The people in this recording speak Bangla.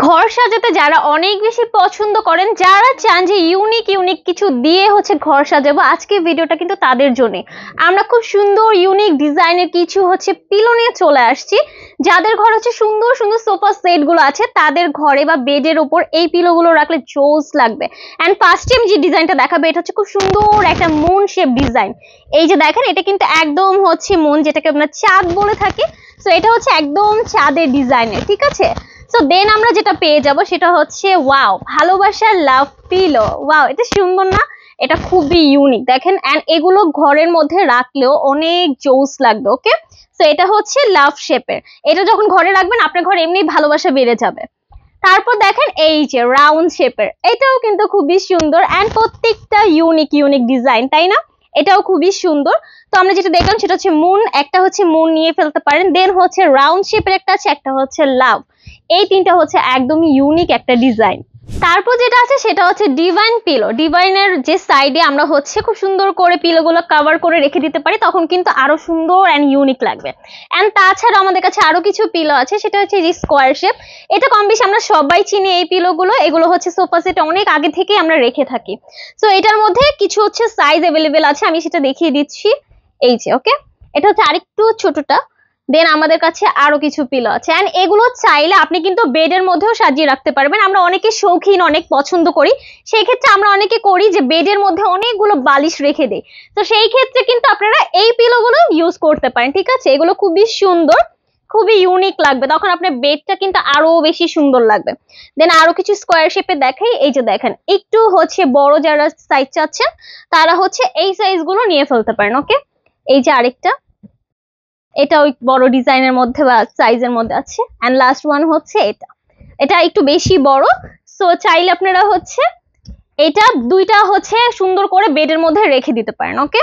ঘর সাজাতে যারা অনেক বেশি পছন্দ করেন, যারা চান যে ইউনিক ইউনিক কিছু দিয়ে ঘর সাজাবো, আজকে ভিডিওটা কিন্তু তাদের জন্য। আমরা খুব সুন্দর ইউনিক ডিজাইনের কিছু পিলো নিয়ে চলে আসছি। যাদের ঘর সুন্দর সুন্দর সোফা সেট গুলো আছে, তাদের ঘরে বা বেডের উপর এই পিলো গুলো রাখলে জোস লাগবে। এন্ড ফার্স্ট টাইম যে ডিজাইনটা দেখাবে, এটা খুব সুন্দর একটা মুন শেপ ডিজাইন। এই যে দেখেন, এটা কিন্তু একদম মুন, যেটাকে আমরা চাঁদ বলে থাকি। সো এটা একদম চাঁদের ডিজাইনের, ঠিক আছে। সো দেন আমরা যেটা পেয়ে যাব সেটা ওয়াও, ভালোবাসার লাভ পিলো। ওয়াও, এটা সুন্দর না? এটা খুবই ইউনিক দেখেন। এন্ড এগুলো ঘরের মধ্যে রাখলেও অনেক জোস লাগবে। ওকে, সো এটা লাভ শেপের। এটা যখন ঘরে রাখবেন, আপনার ঘরে এমনি ভালোবাসা বেড়ে যাবে। তারপর দেখেন এই যে রাউন্ড শেপের, এটাও কিন্তু খুবই সুন্দর। এন্ড প্রত্যেকটা ইউনিক ইউনিক ডিজাইন, তাই না? এটাও খুবই সুন্দর। তো আমরা যেটা দেখলাম সেটা মুন, একটা মুন নিয়ে ফেলতে পারেন। দেন রাউন্ড শেপের একটা আছে, একটা লাভ। এই তিনটা একদমই ইউনিক একটা ডিজাইন। তারপর যেটা আছে সেটা ডিভাইন পিলো। ডিভাইনের যে সাইডে আমরা খুব সুন্দর করে পিলোগুলো কভার করে রেখে দিতে পারি, তখন কিন্তু আরো সুন্দর এন্ড ইউনিক লাগবে। এন্ড তাছাড়া আমাদের কাছে আরো কিছু পিলো আছে, সেটা স্কোয়ার শেপ। এটা কম বেশি আমরা সবাই চিনি এই পিলোগুলো। এগুলো সোফা সেটে অনেক আগে থেকে আমরা রেখে থাকি। সো এটার মধ্যে কিছু সাইজ অ্যাভেলেবেল আছে, আমি সেটা দেখিয়ে দিচ্ছি। এই যে ওকে, এটা আরেকটু ছোটটা। দেন আমাদের কাছে আরো কিছু পিলো আছে। এন্ড এগুলো চাইলে আপনি কিন্তু বেডের মধ্যেও সাজিয়ে রাখতে পারবেন। আমরা অনেকে শৌখিন, অনেক পছন্দ করি। সেই ক্ষেত্রে আমরা অনেকে করি যে বেডের মধ্যে অনেকগুলো বালিশ রেখে দেই। তো সেই ক্ষেত্রে কিন্তু আপনারা এই পিলোগুলো ইউজ করতে পারেন, ঠিক আছে। এগুলো খুবই সুন্দর, খুবই ইউনিক লাগবে, তখন আপনার বেডটা কিন্তু আরো বেশি সুন্দর লাগবে। দেন আরো কিছু স্কোয়ার শেপে দেখাই। এই যে দেখেন, একটু বড় যারা সাইজ চাচ্ছেন, তারা এই সাইজ গুলো নিয়ে ফেলতে পারেন। ওকে, এই যে আরেকটা, এটা ওই বড় ডিজাইনের মধ্যে বা সাইজের মধ্যে আছে। এন্ড লাস্ট ওয়ান এটা, এটা একটু বেশি বড়। সো চাইলে আপনারা এটা দুইটা সুন্দর করে বেডের মধ্যে রেখে দিতে পারেন। ওকে।